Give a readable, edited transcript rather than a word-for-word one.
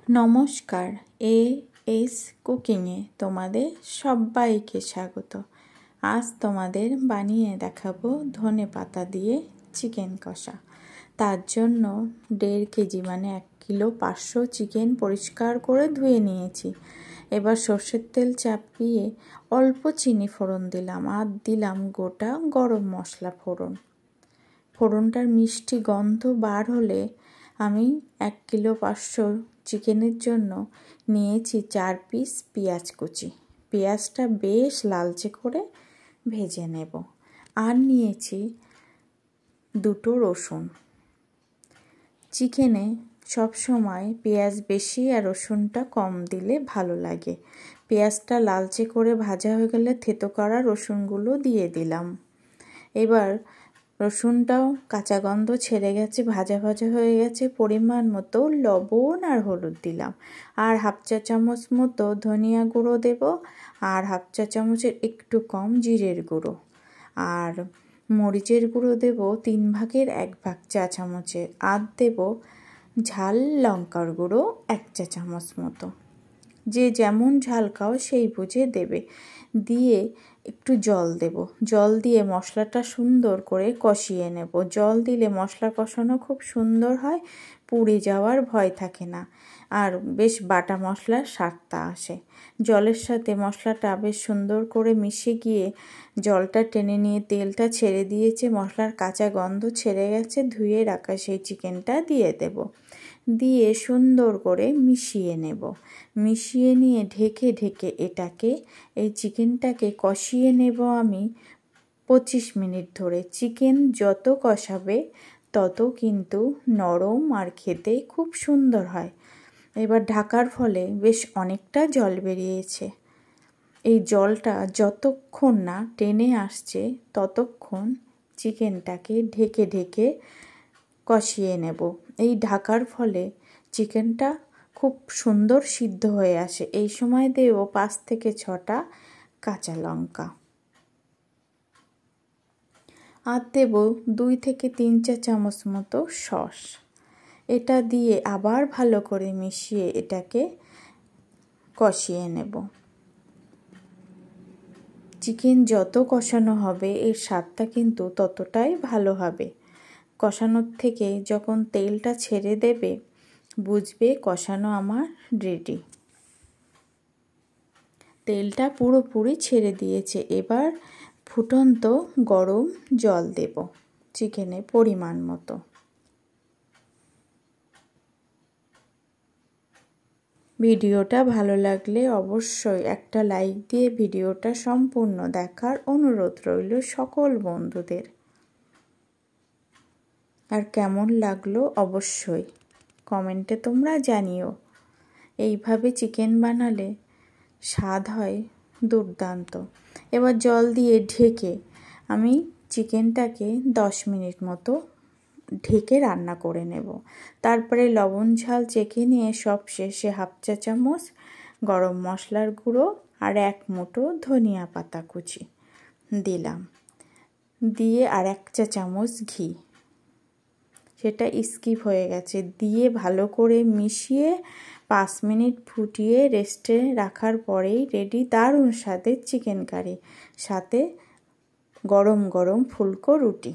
নমস্কার, এস কুকিংয়ে তোমাদের সবাইকে স্বাগত। আজ তোমাদের বানিয়ে দেখাবো ধনেপাতা দিয়ে চিকেন কষা। তার জন্য 1.5 কেজি মানে 1 কিলো 500 চিকেন পরিষ্কার করে ধুয়ে নিয়েছি। এবার সর্ষের তেল চাপিয়ে অল্প চিনি ফোড়ন দিলাম আর দিলাম গোটা গরম মশলা ফোড়নটার মিষ্টি গন্ধ বার হলে আমি 1 কিলো 500 চিকেনের জন্য নিয়েছি 4 পিস পেঁয়াজ কুচি। পেঁয়াজটা বেশ লালচে করে ভেজে নেব। আর নিয়েছি 2 রসুন। চিকেনে সবসময় পেঁয়াজ বেশি আর রসুনটা কম দিলে ভালো লাগে। পেঁয়াজটা লালচে করে ভাজা হয়ে গেলে থেতো করা রসুনগুলো দিয়ে দিলাম। এবার রসুনটাও কাঁচা গন্ধ ছেড়ে গেছে, ভাজা ভাজা হয়ে গেছে। পরিমাণ মতো লবণ আর হলুদ দিলাম, আর 1/2 চা চামচ মতো ধনিয়া গুঁড়ো দেব, আর 1/2 চা চামচের একটু কম জিরের গুঁড়ো, আর মরিচের গুঁড়ো দেব 1/3 চা চামচের, আর দেব ঝাল লঙ্কার গুঁড়ো 1 চা চামচ মতো। যে যেমন ঝাল খাও সেই বুঝে দেবে। দিয়ে একটু জল দেব। জল দিয়ে মশলাটা সুন্দর করে কষিয়ে নেব। জল দিলে মশলা কষানো খুব সুন্দর হয়, পুড়ে যাওয়ার ভয় থাকে না, আর বেশ বাটা মশলার স্বাদটা আসে। জলের সাথে মশলাটা বেশ সুন্দর করে মিশে গিয়ে জলটা টেনে নিয়ে তেলটা ছেড়ে দিয়েছে, মশলার কাঁচা গন্ধ ছেড়ে গেছে। ধুয়ে রাখা সেই চিকেনটা দিয়ে দেব। দিয়ে সুন্দর করে মিশিয়ে নেব। মিশিয়ে নিয়ে ঢেকে এই চিকেনটাকে কষিয়ে নেব আমি 25 মিনিট ধরে। চিকেন যত কষাবে তত কিন্তু নরম আর খেতে খুব সুন্দর হয়। এবার ঢাকার ফলে বেশ অনেকটা জল বেরিয়েছে। এই জলটা যতক্ষণ না টেনে আসছে ততক্ষণ চিকেনটাকে ঢেকে কষিয়ে নেব। এই ঢাকার ফলে চিকেনটা খুব সুন্দর সিদ্ধ হয়ে আসে। এই সময় দেব 5 থেকে 6টা কাঁচা লঙ্কা, আর দেব 2 থেকে 3 চা চামচ মতো সস। এটা দিয়ে আবার ভালো করে মিশিয়ে এটাকে কষিয়ে নেব। চিকেন যত কষানো হবে এর স্বাদটা কিন্তু ততটাই ভালো হবে। কষানোর থেকে যখন তেলটা ছেড়ে দেবে বুঝবে কষানো আমার রেডি। তেলটা পুরোপুরি ছেড়ে দিয়েছে। এবার ফুটন্ত গরম জল দেব চিকেনে পরিমাণ মতো। ভিডিওটা ভালো লাগলে অবশ্যই একটা লাইক দিয়ে ভিডিওটা সম্পূর্ণ দেখার অনুরোধ রইল সকল বন্ধুদের। আর কেমন লাগলো অবশ্যই কমেন্টে তোমরা জানিও। এইভাবে চিকেন বানালে স্বাদ হয় দুর্দান্ত। এবার জল দিয়ে ঢেকে আমি চিকেনটাকে 10 মিনিট মতো ঢেকে রান্না করে নেব। তারপরে লবণ ঝাল চেখে নিয়ে সব শেষে 1/2 চা চামচ গরম মশলার গুঁড়ো আর 1 মুঠো ধনিয়া পাতা কুচি দিলাম। দিয়ে আর 1 চা চামচ ঘি, সেটা স্কিপ হয়ে গেছে, দিয়ে ভালো করে মিশিয়ে 5 মিনিট ফুটিয়ে রেস্টে রাখার পরেই রেডি দারুণ স্বাদের চিকেন কারি, সাথে গরম গরম ফুলকো রুটি।